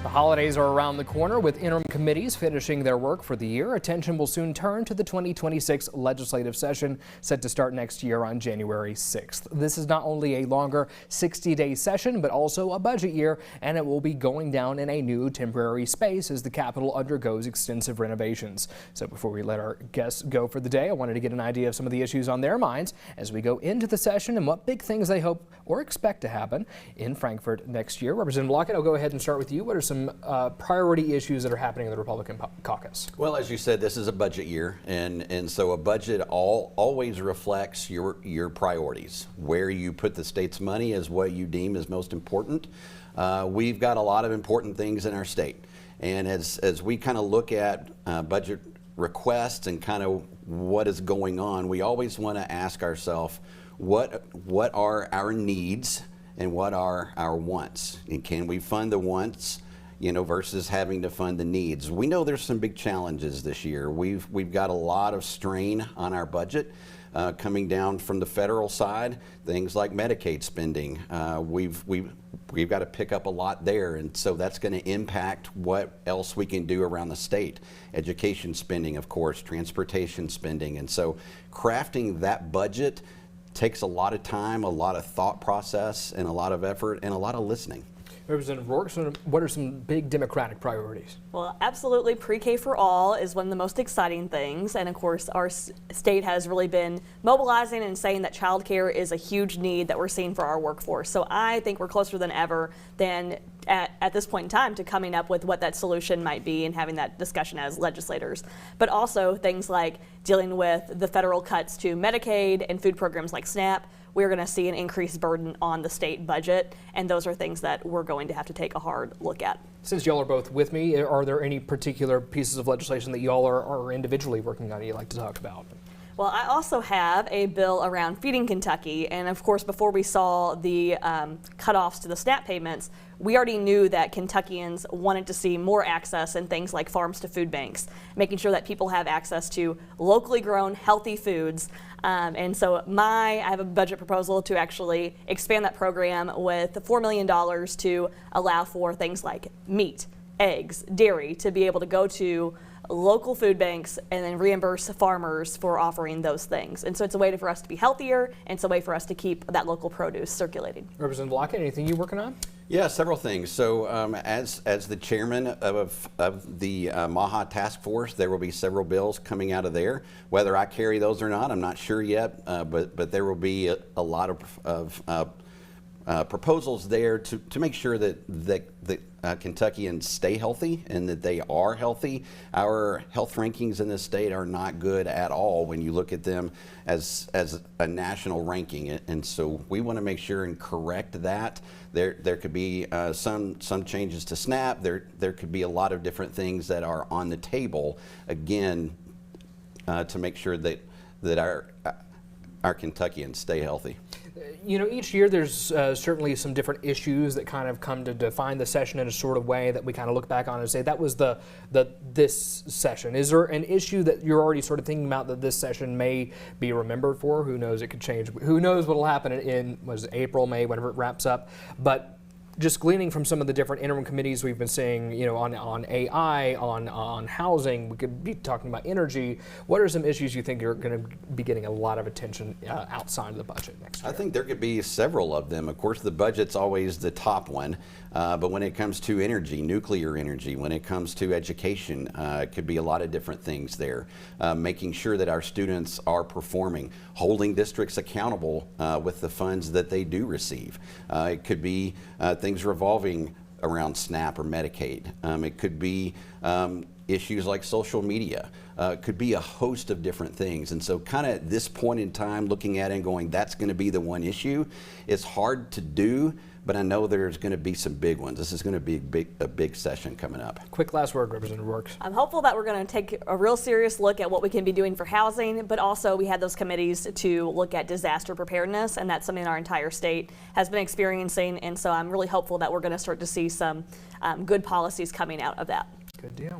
The holidays are around the corner, with interim committees finishing their work for the year. Attention will soon turn to the 2026 legislative session set to start next year on January 6th. This is not only a longer 60-day session, but also a budget year, and it will be going down in a new temporary space as the Capitol undergoes extensive renovations. So before we let our guests go for the day, I wanted to get an idea of some of the issues on their minds as we go into the session and what big things they hope or expect to happen in Frankfort next year. Representative Lockett, I'll go ahead and start with you. What are some priority issues that are happening in the Republican caucus? Well, as you said, this is a budget year, and so a budget always reflects your priorities. Where you put the state's money is what you deem is most important. We've got a lot of important things in our state, and as we kind of look at budget requests and kind of what is going on, we always want to ask ourselves, what are our needs and what are our wants, and can we fund the wants, versus having to fund the needs. We know there's some big challenges this year. We've got a lot of strain on our budget coming down from the federal side. Things like Medicaid spending, we've got to pick up a lot there, and so that's going to impact what else we can do around the state. Education spending, of course, transportation spending, and so crafting that budget takes a lot of time, a lot of thought process, and a lot of effort, and a lot of listening. Representative Roarx, what are some big Democratic priorities? Well, absolutely, pre-K for all is one of the most exciting things, and of course our state has really been mobilizing and saying that childcare is a huge need that we're seeing for our workforce. So I think we're closer than ever at this point in time to coming up with what that solution might be and having that discussion as legislators. But also things like dealing with the federal cuts to Medicaid and food programs like SNAP. We're going to see an increased burden on the state budget, and those are things that we're going to have to take a hard look at. Since y'all are both with me, are there any particular pieces of legislation that y'all are individually working on you'd like to talk about? Well, I also have a bill around Feeding Kentucky, and of course before we saw the cutoffs to the SNAP payments, we already knew that Kentuckians wanted to see more access in things like farms to food banks, making sure that people have access to locally grown healthy foods. And so I have a budget proposal to actually expand that program with $4 million to allow for things like meat, eggs, dairy to be able to go to local food banks and then reimburse farmers for offering those things. And so it's a way for us to be healthier, and it's a way for us to keep that local produce circulating. Representative Lockett, anything you're working on? Yeah, several things. So as the chairman of the MAHA task force, there will be several bills coming out of there. Whether I carry those or not, I'm not sure yet, but there will be a lot of proposals there to make sure that Kentuckians stay healthy and that they are healthy. Our health rankings in this state are not good at all when you look at them as a national ranking, and so we want to make sure and correct that. There could be some changes to SNAP. There could be a lot of different things that are on the table, again, to make sure that our Kentuckians stay healthy. Each year there's certainly some different issues that kind of come to define the session in a sort of way that we kind of look back on and say that was this session. Is there an issue that you're already sort of thinking about that this session may be remembered for? Who knows? It could change. Who knows what will happen in April, May, whenever it wraps up. But just gleaning from some of the different interim committees we've been seeing, on AI, on housing, we could be talking about energy. What are some issues you think are going to be getting a lot of attention outside of the budget next year? I think there could be several of them. Of course, the budget's always the top one, but when it comes to energy, nuclear energy, when it comes to education, it could be a lot of different things there. Making sure that our students are performing, holding districts accountable with the funds that they do receive. It could be things revolving around SNAP or Medicaid. It could be issues like social media. It could be a host of different things. And so kind of at this point in time, looking at it and going, that's going to be the one issue, it's hard to do, but I know there's going to be some big ones. This is going to be a big session coming up. Quick last word, Representative Roarx. I'm hopeful that we're going to take a real serious look at what we can be doing for housing, but also we had those committees to look at disaster preparedness, and that's something our entire state has been experiencing, and so I'm really hopeful that we're going to start to see some good policies coming out of that. Good deal.